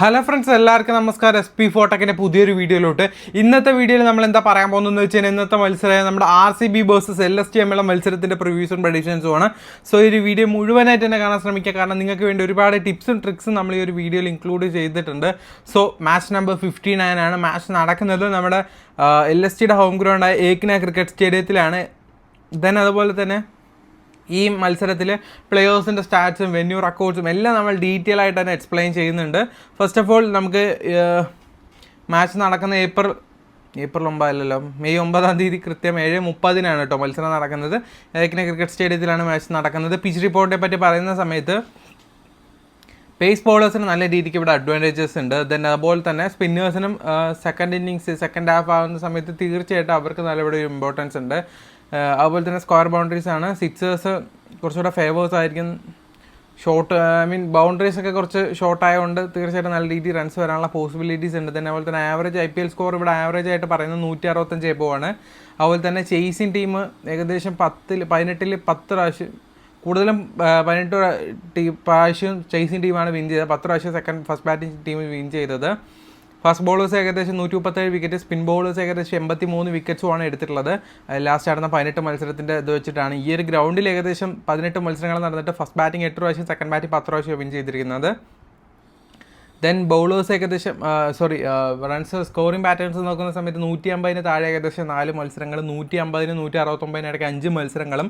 Hello friends, എല്ലാവർക്കും നമസ്കാരം. SP ഫോട്ടക്കിൻ്റെ പുതിയൊരു വീഡിയോയിലോട്ട്. ഇന്നത്തെ വീഡിയോയിൽ നമ്മൾ എന്താ പറയാൻ പോകുന്നതെന്ന് വെച്ച് കഴിഞ്ഞാൽ ഇന്നത്തെ മത്സരം നമ്മുടെ RCB വേഴ്സസ് LSG തമ്മിലുള്ള മത്സരത്തിൻ്റെ പ്രിവ്യൂസും പ്രഡിക്ഷൻസും ആണ്. സോ ഈ ഒരു വീഡിയോ മുഴുവനായിട്ട് തന്നെ കാണാൻ ശ്രമിക്കുക, കാരണം നിങ്ങൾക്ക് വേണ്ടി ഒരുപാട് ടിപ്സും ട്രിക്സും നമ്മൾ ഈ ഒരു വീഡിയോയിൽ ഇൻക്ലൂഡ് ചെയ്തിട്ടുണ്ട്. സോ മാച്ച് നമ്പർ 59 ആണ്. മാച്ച് നടക്കുന്നത് നമ്മുടെ LSGയുടെ ഹോം ഗ്രൗണ്ടായ ഏക്ന ക്രിക്കറ്റ് സ്റ്റേഡിയത്തിലാണ്. ദെൻ അതുപോലെ തന്നെ ഈ മത്സരത്തിൽ പ്ലെയേഴ്സിൻ്റെ സ്റ്റാറ്റ്സും വെന്യൂ റെക്കോർഡ്സും എല്ലാം നമ്മൾ ഡീറ്റെയിൽ ആയിട്ട് തന്നെ എക്സ്പ്ലെയിൻ ചെയ്യുന്നുണ്ട്. ഫസ്റ്റ് ഓഫ് ഓൾ നമുക്ക് മാച്ച് നടക്കുന്ന ഏപ്രിൽ 9 മെയ് 9 കൃത്യം 7:30 കേട്ടോ മത്സരം നടക്കുന്നത്. ഏകന ക്രിക്കറ്റ് സ്റ്റേഡിയത്തിലാണ് മാച്ച് നടക്കുന്നത്. പിച്ച് റിപ്പോർട്ടിനെ പറ്റി പറയുന്ന സമയത്ത് പേസ് ബോളേഴ്സിന് നല്ല രീതിക്ക് ഇവിടെ അഡ്വാൻറ്റേജസ് ഉണ്ട്. ദെൻ അതുപോലെ തന്നെ സ്പിന്നേഴ്സിനും സെക്കൻഡ് ഹാഫ് ആകുന്ന സമയത്ത് തീർച്ചയായിട്ടും അവർക്ക് നല്ല ഇവിടെ ഇമ്പോർട്ടൻസ് ഉണ്ട്. അതുപോലെ തന്നെ സ്ക്വയർ ബൗണ്ടറീസ് ആണ്. സിക്സേഴ്സ് കുറച്ചുകൂടെ ഫേവേഴ്സ് ആയിരിക്കും. ബൗണ്ടറീസ് ഒക്കെ കുറച്ച് ഷോർട്ട് ആയതുകൊണ്ട് തീർച്ചയായിട്ടും നല്ല രീതിയിൽ റൺസ് വരാനുള്ള പോസിബിലിറ്റീസ് ഉണ്ട്. തന്നെ അതുപോലെ തന്നെ ആവറേജ് IPL സ്കോർ ഇവിടെ ആവറേജ് ആയിട്ട് പറയുന്നത് 165 എബോവാണ്. അതുപോലെ തന്നെ ചേസിങ് ടീം ഏകദേശം 18 പ്രാവശ്യം കൂടുതലും 18 പ്രാവശ്യം ചേസിങ് ടീമാണ് വിൻ ചെയ്തത്. 10 പ്രാവശ്യം ഫസ്റ്റ് ബാറ്റിംഗ് ടീം വിൻ ചെയ്തത്. ഫാസ്റ്റ് ബോളേഴ്സ് ഏകദേശം 137 വിക്കറ്റ്, സ്പിൻ ബോളേഴ്സ് ഏകദേശം 83 വിക്കറ്റ്സുമാണ് എടുത്തിട്ടുള്ളത്. ലാസ്റ്റ് നടന്ന 18 മത്സരത്തിൻ്റെ ഇത് വെച്ചിട്ടാണ്. ഈ ഒരു ഗ്രൗണ്ടിൽ ഏകദേശം 18 മത്സരങ്ങൾ നടന്നിട്ട് ഫസ്റ്റ് ബാറ്റിംഗ് 8 പ്രാവശ്യം, സെക്കൻഡ് ബാറ്റിംഗ് 10 പ്രാവശ്യം വിൻ ചെയ്തിരിക്കുന്നത്. ദെൻ ബൗളേഴ്സ് ഏകദേശം റൺസ് സ്കോറിംഗ് പാറ്റേൺസ് നോക്കുന്ന സമയത്ത് 150 താഴെ ഏകദേശം 4 മത്സരങ്ങൾ, 150 169 ഇടയ്ക്ക് 5 മത്സരങ്ങളും,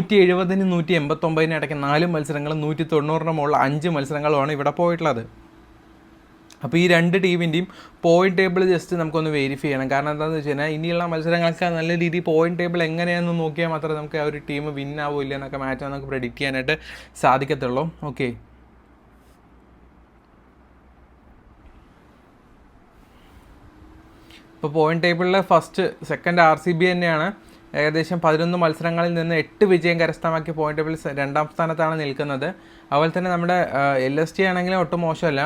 170 189 ഇടയ്ക്ക് 4 മത്സരങ്ങളും, 190 മുകളിൽ 5 മത്സരങ്ങളുമാണ് ഇവിടെ പോയിട്ടുള്ളത്. അപ്പോൾ ഈ രണ്ട് ടീമിൻ്റെയും പോയിന്റ് ടേബിൾ ജസ്റ്റ് നമുക്കൊന്ന് വെരിഫൈ ചെയ്യണം. കാരണം എന്താണെന്ന് വെച്ച് കഴിഞ്ഞാൽ ഇനിയുള്ള മത്സരങ്ങൾക്ക് നല്ല രീതിയിൽ പോയിന്റ് ടേബിൾ എങ്ങനെയാണെന്ന് നോക്കിയാൽ മാത്രമേ നമുക്ക് ആ ഒരു ടീം വിൻ ആവില്ല എന്നൊക്കെ മാച്ച് നമുക്ക് പ്രെഡിക്റ്റ് ചെയ്യാനായിട്ട് സാധിക്കത്തുള്ളൂ. ഓക്കെ, ഇപ്പോൾ പോയിന്റ് ടേബിളിൽ സെക്കൻഡ് RCB തന്നെയാണ്. ഏകദേശം 11 മത്സരങ്ങളിൽ നിന്ന് 8 വിജയം കരസ്ഥമാക്കി പോയിന്റ് ടേബിൾ 2ാം സ്ഥാനത്താണ് നിൽക്കുന്നത്. അതുപോലെ തന്നെ നമ്മുടെ LSG ആണെങ്കിലും ഒട്ടും മോശമല്ല,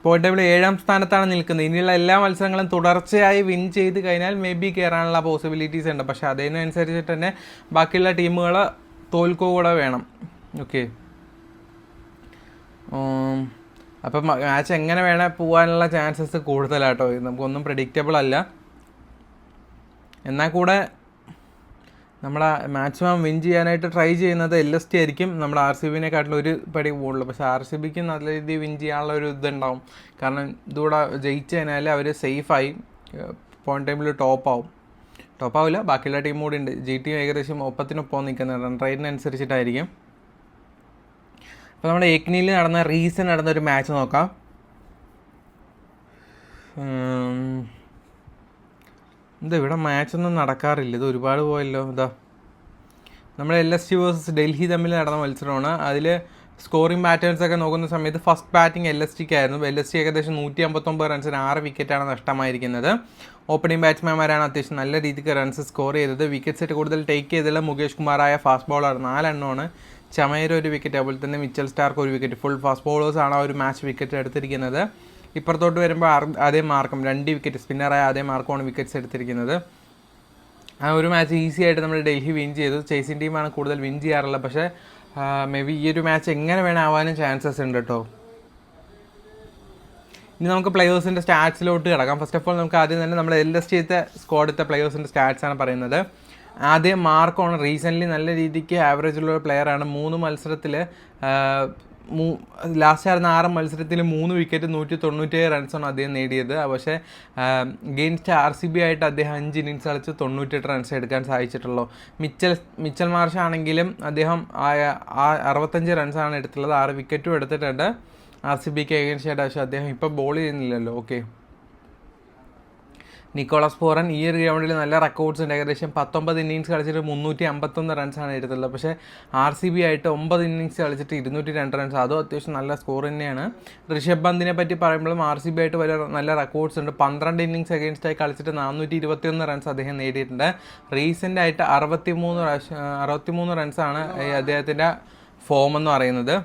പോയിന്റ് ടേബിൾ 7ാം സ്ഥാനത്താണ് നിൽക്കുന്നത്. ഇനിയുള്ള എല്ലാ മത്സരങ്ങളും തുടർച്ചയായി വിൻ ചെയ്ത് കഴിഞ്ഞാൽ മേ ബി കയറാനുള്ള പോസിബിലിറ്റീസ് ഉണ്ട്. പക്ഷേ അതിനനുസരിച്ചിട്ട് തന്നെ ബാക്കിയുള്ള ടീമുകൾ തോൽക്കുക വേണം. ഓക്കെ, അപ്പം മാച്ച് എങ്ങനെ വേണേൽ പോകാനുള്ള ചാൻസസ് കൂടുതലാട്ടോ. നമുക്കൊന്നും പ്രെഡിക്റ്റബിൾ അല്ല. എന്നാൽ കൂടെ നമ്മളെ മാക്സിമം വിൻ ചെയ്യാനായിട്ട് ട്രൈ ചെയ്യുന്നത് LSG ആയിരിക്കും. നമ്മുടെ RCBനെക്കാട്ടിലും ഒരു പടി കൂടുതൽ. പക്ഷേ RCBക്ക് നല്ല രീതിയിൽ വിൻ ചെയ്യാനുള്ള ഒരു ഇതുണ്ടാവും. കാരണം ഇതുകൂടെ ജയിച്ചു കഴിഞ്ഞാൽ അവർ സേഫായി പോയിന്റ് ടൈമിൽ ടോപ്പാവില്ല. ബാക്കിയുള്ള ടീം കൂടി ഉണ്ട്. GT ഏകദേശം ഒപ്പത്തിനൊപ്പം നിൽക്കുന്നത് റൺ റേറ്റിനനുസരിച്ചിട്ടായിരിക്കും. അപ്പോൾ നമ്മുടെ ഏക്നിയിൽ നടന്ന ഒരു മാച്ച് നോക്കാം. ഇവിടെ മാച്ചൊന്നും നടക്കാറില്ല, ഇത് ഒരുപാട് പോയല്ലോ. നമ്മുടെ LSG വേഴ്സസ് ഡൽഹി തമ്മിൽ നടന്ന മത്സരമാണ്. അതിൽ സ്കോറിംഗ് പാറ്റേൺസ് ഒക്കെ നോക്കുന്ന സമയത്ത് ഫസ്റ്റ് ബാറ്റിംഗ് LSGക്കായിരുന്നു. LSG ഏകദേശം 159 റൺസിന് 6 വിക്കറ്റാണ് നഷ്ടമായിരിക്കുന്നത്. ഓപ്പണിംഗ് ബാറ്റ്സ്മാൻമാരാണ് അത്യാവശ്യം നല്ല രീതിക്ക് റൺസ് സ്കോർ ചെയ്തത്. വിക്കറ്റ് സെറ്റ് കൂടുതൽ ടേക്ക് ചെയ്തത് മുകേഷ് കുമാറായ ഫാസ്റ്റ് ബോളർ 4 എണ്ണമാണ്. ചമേര 1 വിക്കറ്റ്, അതുപോലെ തന്നെ Mitchell Starc 1 wicket. Full fast ബോളേഴ്സാണ് ആ ഒരു മാച്ച് വിക്കറ്റ് എടുത്തിരിക്കുന്നത്. ഇപ്പുറത്തോട്ട് വരുമ്പോൾ അതേ മാർക്കും 2 വിക്കറ്റ്, സ്പിന്നറായ അതേ മാർക്കുമാണ് വിക്കറ്റ്സ് എടുത്തിരിക്കുന്നത്. ആ ഒരു മാച്ച് ഈസി ആയിട്ട് നമ്മൾ ഡൽഹി വിൻ ചെയ്തു. ചേസിങ് ടീമാണ് കൂടുതൽ വിൻ ചെയ്യാറുള്ളത്. പക്ഷേ മേ ബി ഈ ഒരു മാച്ച് എങ്ങനെ വേണം ആവാനും ചാൻസസ് ഉണ്ട് കേട്ടോ. ഇനി നമുക്ക് പ്ലെയേഴ്സിൻ്റെ സ്റ്റാറ്റ്സിലോട്ട് കിടക്കാം. ഫസ്റ്റ് ഓഫ് ഓൾ നമുക്ക് ആദ്യം തന്നെ നമ്മുടെ LSGത്തെ സ്ക്വാഡത്തെ പ്ലെയേഴ്സിൻ്റെ സ്റ്റാറ്റ്സാണ് പറയുന്നത്. ആദ്യം മാർക്കോണ്. റീസെൻ്റ്ലി നല്ല രീതിക്ക് ആവറേജുള്ള പ്ലെയറാണ്. 3 മത്സരത്തിൽ ലാസ്റ്റ് ആയിരുന്ന 6 മത്സരത്തിൽ 3 വിക്കറ്റ് 197 റൺസാണ് അദ്ദേഹം നേടിയത്. പക്ഷേ ഗെയിൻസ്റ്റ് RCB ആയിട്ട് അദ്ദേഹം 5 ഇന്നിങ്സ് കളിച്ച് 98 റൺസ് എടുക്കാൻ സാധിച്ചിട്ടുള്ളൂ. മിച്ചൽ മാർഷ് ആണെങ്കിലും അദ്ദേഹം 65 റൺസാണ് എടുത്തുള്ളത്, 6 വിക്കറ്റും എടുത്തിട്ടുണ്ട് RCBക്ക് എഗെയിൻസ്റ്റ് ആയിട്ട്. പക്ഷേ അദ്ദേഹം ഇപ്പോൾ ബോൾ ചെയ്യുന്നില്ലല്ലോ. ഓക്കെ, നിക്കോളാസ് പൂറൻ ഈ ഒരു ഗ്രൗണ്ടിൽ നല്ല റെക്കോർഡ്സ് ഉണ്ട്. ഏകദേശം 19 ഇന്നിങ്സ് കളിച്ചിട്ട് 351 റൺസാണ് എടുത്തുള്ളത്. പക്ഷേ RCB ആയിട്ട് 9 ഇന്നിങ്സ് കളിച്ചിട്ട് 202 റൺസ്, അതും അത്യാവശ്യം നല്ല സ്കോർ തന്നെയാണ്. ഋഷഭ് പന്തിനെ പറ്റി പറയുമ്പോഴും RCB ആയിട്ട് നല്ല റെക്കോർഡ്സ് ഉണ്ട്. 12 ഇന്നിങ്സ് അഗെയിൻസ്റ്റായി കളിച്ചിട്ട് 421 റൺസ് അദ്ദേഹം നേടിയിട്ടുണ്ട്. റീസെൻ്റ് ആയിട്ട് 63 റൺസാണ് അദ്ദേഹത്തിൻ്റെ ഫോം എന്ന് പറയുന്നത്.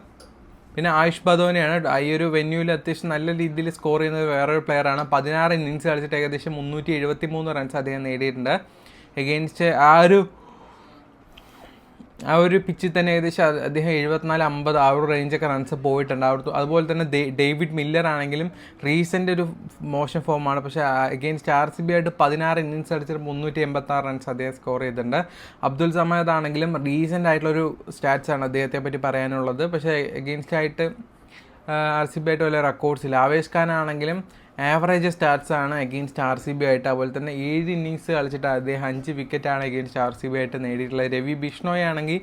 പിന്നെ ആയുഷ് ബദോനെയാണ് ഈ ഒരു വെന്യൂവിൽ അത്യാവശ്യം നല്ല രീതിയിൽ സ്കോർ ചെയ്യുന്നത് വേറൊരു പ്ലെയറാണ്. 16 ഇന്നിങ്സ് കളിച്ചിട്ട് ഏകദേശം 373 റൺസ് അദ്ദേഹം നേടിയിട്ടുണ്ട്. എഗെയിൻസ്റ്റ് ആ ഒരു ആ ഒരു പിച്ചിൽ തന്നെ ഏകദേശം അദ്ദേഹം 74-50 ആ ഒരു റേഞ്ചൊക്കെ റൺസ് പോയിട്ടുണ്ട്. അതുപോലെ തന്നെ ഡേവിഡ് മില്ലർ ആണെങ്കിലും റീസെൻ്റ് ഒരു മോശം ഫോമാണ്. പക്ഷേ അഗെയിൻസ്റ്റ് RCB ആയിട്ട് 16 ഇന്നിങ്സ് അടിച്ചിട്ട് 386 റൺസ് അദ്ദേഹം സ്കോർ ചെയ്തിട്ടുണ്ട്. അബ്ദുൽ സമദ് ആണെങ്കിലും റീസെൻ്റ് ആയിട്ടുള്ളൊരു സ്റ്റാറ്റ്സ് ആണ് അദ്ദേഹത്തെ പറ്റി പറയാനുള്ളത്. പക്ഷേ അഗെയിൻസ്റ്റ് ആയിട്ട് RCB ആയിട്ട് വലിയ റെക്കോർഡ്സ് ഇല്ല. ആവേശ് ഖാൻ ആണെങ്കിലും ആവറേജ് സ്റ്റാറ്റ്സ് ആണ് അഗെയിൻസ്റ്റ് RCB ആയിട്ട്. അതുപോലെ തന്നെ 7 ഇന്നിങ്സ് കളിച്ചിട്ട് അദ്ദേഹം 5 വിക്കറ്റാണ് അഗെയിൻസ്റ്റ് RCB ആയിട്ട് നേടിയിട്ടുള്ളത്. രവി ബിഷ്ണോയ് ആണെങ്കിൽ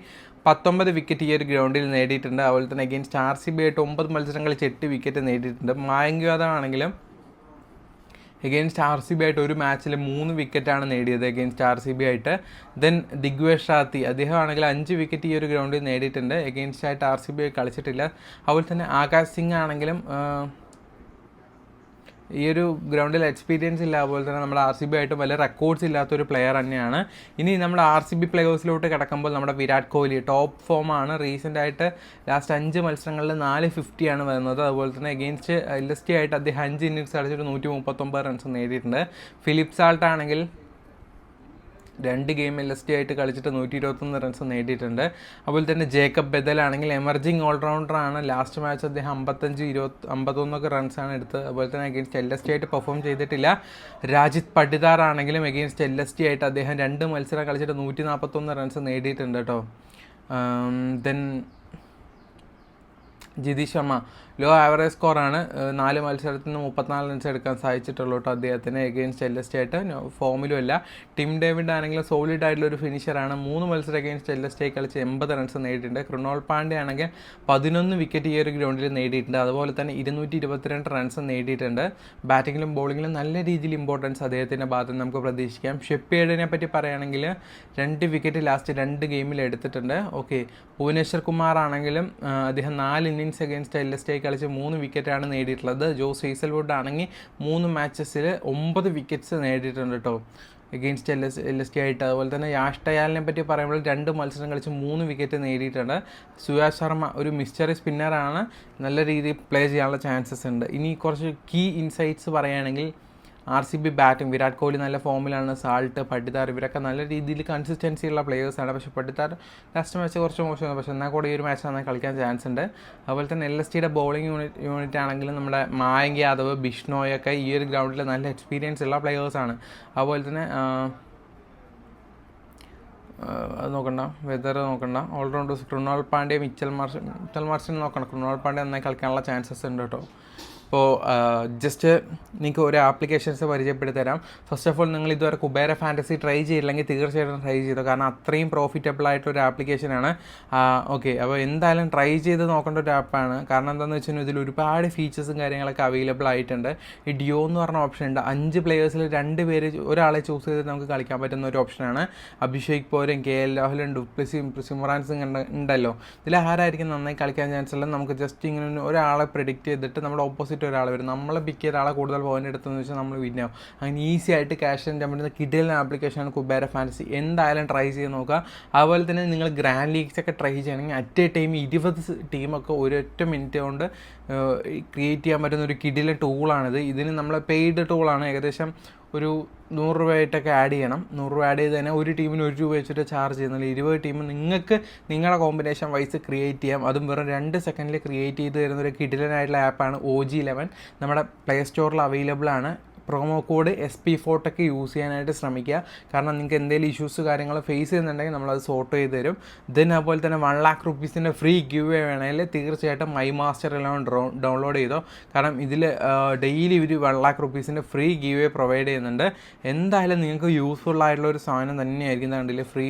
19 വിക്കറ്റ് ഈ ഒരു ഗ്രൗണ്ടിൽ നേടിയിട്ടുണ്ട്. അതുപോലെ തന്നെ അഗെയിൻസ്റ്റ് RCB ആയിട്ട് 9 മത്സരം കളിച്ച് 8 വിക്കറ്റ് നേടിയിട്ടുണ്ട്. മായങ്ക് യാദവ് ആണെങ്കിലും അഗെയിൻസ്റ്റ് RCB ആയിട്ട് ഒരു മാച്ചിൽ 3 വിക്കറ്റാണ് നേടിയത് അഗെയിൻസ്റ്റ് RCB ആയിട്ട്. ദെൻ ദിഗ്വേഷ് റാത്തി അദ്ദേഹം ആണെങ്കിൽ 5 വിക്കറ്റ് ഈ ഒരു ഗ്രൗണ്ടിൽ നേടിയിട്ടുണ്ട്. അഗെയിൻസ്റ്റ് ആയിട്ട് RCB കളിച്ചിട്ടില്ല. അതുപോലെ തന്നെ ആകാശ് സിംഗ് ആണെങ്കിലും ഈ ഒരു ഗ്രൗണ്ടിൽ എക്സ്പീരിയൻസ് ഇല്ല. അതുപോലെ തന്നെ നമ്മുടെ RCB ആയിട്ട് വലിയ റെക്കോർഡ്സ് ഇല്ലാത്തൊരു പ്ലെയർ തന്നെയാണ്. ഇനി നമ്മുടെ RCB പ്ലേയേഴ്സിലോട്ട് കിടക്കുമ്പോൾ നമ്മുടെ വിരാട് കോഹ്ലി ടോപ്പ് ഫോമാണ്. റീസെൻ്റ് ആയിട്ട് ലാസ്റ്റ് 5 മത്സരങ്ങളിൽ 450 ആണ് വരുന്നത്. അതുപോലെ തന്നെ അഗെയിൻസ്റ്റ് LST ആയിട്ട് അദ്ദേഹം 5 ഇന്നിങ്സ് കളിച്ചിട്ട് 139 റൺസ് നേടിയിട്ടുണ്ട്. ഫിലിപ്പ് സാൾട്ട് ആണെങ്കിൽ 2 ഗെയിം LST ആയിട്ട് കളിച്ചിട്ട് 121 റൺസ് നേടിയിട്ടുണ്ട്. അതുപോലെ തന്നെ ജേക്കബ് ബെദൽ ആണെങ്കിൽ എമർജിങ് ഓൾറൗണ്ടറാണ്. ലാസ്റ്റ് മാച്ച് അദ്ദേഹം 51 റൺസാണ് എടുത്തത്. അതുപോലെ തന്നെ അഗെയിൻസ്റ്റ് LST ആയിട്ട് പെർഫോം ചെയ്തിട്ടില്ല. രാജിത് പട്ടിദാർ ആണെങ്കിലും അഗെയിൻസ്റ്റ് LST ആയിട്ട് അദ്ദേഹം 2 മത്സരം കളിച്ചിട്ട് 141 റൺസ് നേടിയിട്ടുണ്ട് കേട്ടോ. Then Jitesh Sharma low average സ്കോറാണ്. 4 മത്സരത്തിൽ നിന്ന് 34 റൺസ് എടുക്കാൻ സാധിച്ചിട്ടുള്ളൂ കേട്ടോ അദ്ദേഹത്തിന്. എഗെയിൻസ്റ്റ് LST ആയിട്ട് ഫോമിലും അല്ല. ടിം ഡേവിഡ് ആണെങ്കിലും സോളിഡ് ആയിട്ടുള്ള ഒരു ഫിനിഷറാണ്. 3 മത്സരം എഗെയിൻസ്റ്റ് LST കളിച്ച് 80 റൺസ് നേടിയിട്ടുണ്ട്. കൃണാൽ പാണ്ഡ്യ ആണെങ്കിൽ 11 വിക്കറ്റ് ഈ ഒരു ഗ്രൗണ്ടിൽ നേടിയിട്ടുണ്ട്. അതുപോലെ തന്നെ 222 റൺസ് നേടിയിട്ടുണ്ട്. ബാറ്റിങ്ങിലും ബോളിങ്ങിലും നല്ല രീതിയിൽ ഇമ്പോർട്ടൻസ് അദ്ദേഹത്തിൻ്റെ ഭാഗത്ത് നമുക്ക് പ്രതീക്ഷിക്കാം. ഷെപ്പേഡിനെ പറ്റി പറയുകയാണെങ്കിൽ 2 വിക്കറ്റ് ലാസ്റ്റ് 2 ഗെയിമിൽ എടുത്തിട്ടുണ്ട്. ഓക്കെ, ഭുവനേശ്വർ കുമാർ ആണെങ്കിലും അദ്ദേഹം 4 ഇന്നിങ്സ് അഗെയിൻസ്റ്റ് LST കളിച്ച് 3 വിക്കറ്റാണ് നേടിയിട്ടുള്ളത്. ജോസ് ഹേസൽവുഡ് ആണെങ്കിൽ 3 മാച്ചസിൽ 9 വിക്കറ്റ്സ് നേടിയിട്ടുണ്ട് കേട്ടോ എഗെയിൻസ്റ്റ് LST ആയിട്ട്. അതുപോലെ തന്നെ യാഷ് ടയാലിനെ പറ്റി പറയുമ്പോൾ 2 മത്സരം കളിച്ച് 3 വിക്കറ്റ് നേടിയിട്ടുണ്ട്. സുയാഷ് ശർമ്മ ഒരു മിസ്റ്ററി സ്പിന്നറാണ്. നല്ല രീതിയിൽ പ്ലേ ചെയ്യാനുള്ള ചാൻസസ് ഉണ്ട്. ഇനി കുറച്ച് കീ ഇൻസൈറ്റ്സ് പറയുകയാണെങ്കിൽ RCB ബാറ്റിംഗ് വിരാട് കോഹ്ലി നല്ല ഫോമിലാണ്. സാൾട്ട്, പട്ടിദാർ ഇവരൊക്കെ നല്ല രീതിയിൽ കൺസിസ്റ്റൻസി ഉള്ള പ്ലേയേഴ്സാണ്. പക്ഷേ പട്ടിദാർ ലാസ്റ്റ് മാച്ച് കുറച്ച് മോശമാണ്. പക്ഷേ എന്നാൽ കൂടെ ഈ ഒരു മാച്ച് നന്നായി കളിക്കാൻ ചാൻസ് ഉണ്ട്. അതുപോലെ തന്നെ LSTയുടെ ബോളിംഗ് യൂണിറ്റ് ആണെങ്കിലും നമ്മുടെ മായങ്ക് യാദവ്, ബിഷ്ണോയൊക്കെ ഈ ഒരു ഗ്രൗണ്ടിൽ നല്ല എക്സ്പീരിയൻസ് ഉള്ള പ്ലേയേഴ്സാണ്. അതുപോലെ തന്നെ അത് നോക്കണ്ട, വെതർ നോക്കണ്ട, ഓൾറൗണ്ടേഴ്സ് കൃണാൽ പാണ്ഡ്യ, മിച്ചൽ മാർഷൻ നോക്കണം. കൃണാൽ പാണ്ഡ്യ നന്നായി കളിക്കാനുള്ള ചാൻസസ് ഉണ്ട് കേട്ടോ. അപ്പോൾ ജസ്റ്റ് നിങ്ങൾക്ക് ഒരു ആപ്ലിക്കേഷൻസ് പരിചയപ്പെടുത്തി തരാം. ഫസ്റ്റ് ഓഫ് ഓൾ നിങ്ങൾ ഇതുവരെ കുബേര ഫാൻറ്റസി ട്രൈ ചെയ്തില്ലെങ്കിൽ തീർച്ചയായിട്ടും ട്രൈ ചെയ്തു. കാരണം അത്രയും പ്രോഫിറ്റബിൾ ആയിട്ടൊരു ആപ്ലിക്കേഷനാണ്. ഓക്കെ, അപ്പോൾ എന്തായാലും ട്രൈ ചെയ്ത് നോക്കേണ്ട ഒരു ആപ്പാണ്. കാരണം എന്താണെന്ന് വെച്ച് കഴിഞ്ഞാൽ ഇതിൽ ഒരുപാട് ഫീച്ചേഴ്സും കാര്യങ്ങളൊക്കെ അവൈലബിൾ ആയിട്ടുണ്ട്. ഈ ഡിയോ എന്ന് പറഞ്ഞ ഓപ്ഷൻ ഉണ്ട്. 5 പ്ലേയേഴ്സിൽ 2 പേര് ഒരാളെ ചൂസ് ചെയ്ത് നമുക്ക് കളിക്കാൻ പറ്റുന്ന ഒരു ഓപ്ഷനാണ്. അഭിഷേക് പോരും, KL രാഹുലും, ഡുപ്ലിസിയും, സിമ്രാൻ സിംഗ് ഉണ്ടല്ലോ. ഇതിൽ ആരായിരിക്കും നന്നായി കളിക്കാൻ ചാൻസ് ഉള്ളത്? നമുക്ക് ജസ്റ്റ് ഇങ്ങനെ ഒരാളെ പ്രെഡിക്റ്റ് ചെയ്തിട്ട് നമ്മുടെ ഓപ്പോസിറ്റ് ഒരാൾ വരും. നമ്മളെ പിക്ക് ചെയ്ത ആളെ കൂടുതൽ പോയിന്റ് എടുത്തെന്ന് വെച്ചാൽ നമ്മൾ വിന്നാവും. അങ്ങനെ ഈസി ആയിട്ട് ക്യാഷ് ചെയ്യാൻ പറ്റുന്ന കിടിലൻ ആപ്ലിക്കേഷനാണ് കുബേര ഫാൻറ്റസി. എന്തായാലും ട്രൈ ചെയ്ത് നോക്കുക. അതുപോലെ തന്നെ നിങ്ങൾ ഗ്രാൻഡ് ലീഗ്സ് ഒക്കെ ട്രൈ ചെയ്യണമെങ്കിൽ അറ്റ് എ ടൈം 20 ടീമൊക്കെ ഒരൊറ്റ മിനിറ്റ് കൊണ്ട് ക്രിയേറ്റ് ചെയ്യാൻ പറ്റുന്ന ഒരു കിടിലൻ ടൂളാണിത്. ഇതിന് നമ്മൾ പെയ്ഡ് ടൂളാണ്. ഏകദേശം ഒരു 100 രൂപയായിട്ടൊക്കെ ആഡ് ചെയ്യണം. 100 രൂപ ആഡ് ചെയ്ത് തന്നെ ഒരു ടീമിന് 1 രൂപ വെച്ചിട്ട് ചാർജ് ചെയ്യുന്നില്ല. 20 ടീം നിങ്ങൾക്ക് നിങ്ങളുടെ കോമ്പിനേഷൻ വൈസ് ക്രിയേറ്റ് ചെയ്യാം. അതും വെറും 2 സെക്കൻഡിൽ ക്രിയേറ്റ് ചെയ്ത് തരുന്നൊരു കിടിലനായിട്ടുള്ള ആപ്പാണ് OG11. നമ്മുടെ പ്ലേ സ്റ്റോറിൽ അവൈലബിൾ ആണ്. പ്രൊമോ കോഡ് SP4 യൂസ് ചെയ്യാനായിട്ട് ശ്രമിക്കുക. കാരണം നിങ്ങൾക്ക് എന്തെങ്കിലും ഇഷ്യൂസ് കാര്യങ്ങൾ ഫേസ് ചെയ്യുന്നുണ്ടെങ്കിൽ നമ്മളത് സോർട്ട് ചെയ്ത് തരും. ദെൻ അതുപോലെ തന്നെ 1 lakh rupees free give away വേണമെങ്കിൽ തീർച്ചയായിട്ടും മൈ മാസ്റ്റർ എല്ലാം ഡൗൺലോഡ് ചെയ്തോ. കാരണം ഇതിൽ ഡെയിലി ഒരു 1 lakh rupees free give away provide ചെയ്യുന്നുണ്ട്. എന്തായാലും നിങ്ങൾക്ക് യൂസ്ഫുൾ ആയിട്ടുള്ള ഒരു സാധനം തന്നെയായിരിക്കും. കണ്ടില്ലേ, ഫ്രീ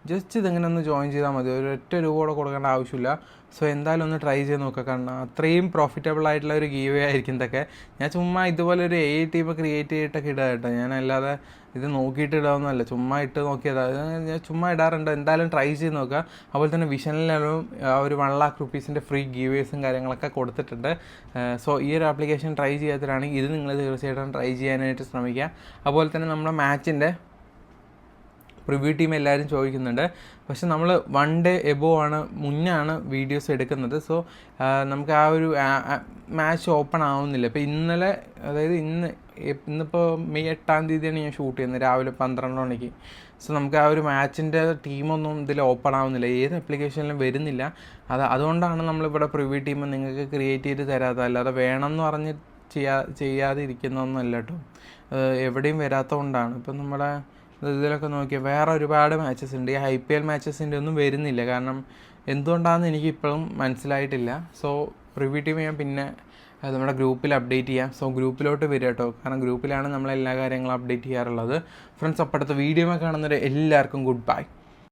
ജസ്റ്റ് ഇതെങ്ങനെ ഒന്ന് ജോയിൻ ചെയ്താൽ മതി. ഒരൊറ്റ രൂപ കൂടെ കൊടുക്കേണ്ട ആവശ്യമില്ല. സോ എന്തായാലും ഒന്ന് ട്രൈ ചെയ്ത് നോക്കുക. കാരണം അത്രയും പ്രോഫിറ്റബിൾ ആയിട്ടുള്ള ഒരു ഗീവ് അവേ ആയിരിക്കും ഇതൊക്കെ. ഞാൻ ചുമ്മാ ഇതുപോലെ ഒരു ടീം ക്രിയേറ്റ് ചെയ്തിട്ടൊക്കെ ഇടുക കേട്ടോ. ഞാൻ അല്ലാതെ ഇത് നോക്കിയിട്ട് ഇടാവുന്നതല്ല, ചുമ്മാ ഇട്ട് നോക്കിയതാണ്. ഞാൻ ചുമ്മാ ഇടാറുണ്ട്. എന്തായാലും ട്രൈ ചെയ്ത് നോക്കുക. അതുപോലെ തന്നെ വിഷനിലും ഒരു 1 lakh rupees ഫ്രീ ഗീവ് അവേസും കാര്യങ്ങളൊക്കെ കൊടുത്തിട്ടുണ്ട്. സോ ഈ ഒരു ആപ്ലിക്കേഷൻ ട്രൈ ചെയ്യാത്തവരാണെങ്കിൽ ഇത് നിങ്ങൾ തീർച്ചയായിട്ടും ട്രൈ ചെയ്യാനായിട്ട് ശ്രമിക്കുക. അതുപോലെ തന്നെ നമ്മുടെ മാച്ചിൻ്റെ പ്രിവ്യൂ ടീം എല്ലാവരും ചോദിക്കുന്നുണ്ട്. പക്ഷെ നമ്മൾ 1 day എബോവ് ആണ് മുന്നാണ് വീഡിയോസ് എടുക്കുന്നത്. സോ നമുക്ക് ആ ഒരു മാച്ച് ഓപ്പൺ ആവുന്നില്ല. ഇപ്പോൾ ഇന്നലെ, അതായത് ഇന്നിപ്പോൾ മെയ് 8-ാം തീയതിയാണ് ഞാൻ ഷൂട്ട് ചെയ്യുന്നത് രാവിലെ 12 മണിക്ക്. സോ നമുക്ക് ആ ഒരു മാച്ചിൻ്റെ ടീമൊന്നും ഇതിൽ ഓപ്പൺ ആവുന്നില്ല, ഏത് ആപ്ലിക്കേഷനിലും വരുന്നില്ല. അതുകൊണ്ടാണ് നമ്മളിവിടെ പ്രിവ്യൂ ടീം നിങ്ങൾക്ക് ക്രിയേറ്റ് ചെയ്ത് തരാത്തത്. അല്ലാതെ വേണമെന്ന് പറഞ്ഞ് ചെയ്യാതിരിക്കുന്നതൊന്നുമല്ല കേട്ടോ, എവിടെയും വരാത്തതുകൊണ്ടാണ്. ഇപ്പം നമ്മുടെ ഇതിലൊക്കെ നോക്കിയാൽ വേറെ ഒരുപാട് മാച്ചസ് ഉണ്ട്, ഈ IPL മാച്ചസിൻ്റെ ഒന്നും വരുന്നില്ല. കാരണം എന്തുകൊണ്ടാണെന്ന് എനിക്ക് ഇപ്പോഴും മനസ്സിലായിട്ടില്ല. സോ പ്രിവ്യൂ ടീം ഞാൻ പിന്നെ നമ്മുടെ ഗ്രൂപ്പിൽ അപ്ഡേറ്റ് ചെയ്യാം. സോ ഗ്രൂപ്പിലോട്ട് വരിക കേട്ടോ, കാരണം ഗ്രൂപ്പിലാണ് നമ്മളെല്ലാ കാര്യങ്ങളും അപ്ഡേറ്റ് ചെയ്യാറുള്ളത്. ഫ്രണ്ട്സ്, അപ്പോഴത്തെ വീഡിയോ കാണുന്നവരെ എല്ലാവർക്കും ഗുഡ് ബൈ.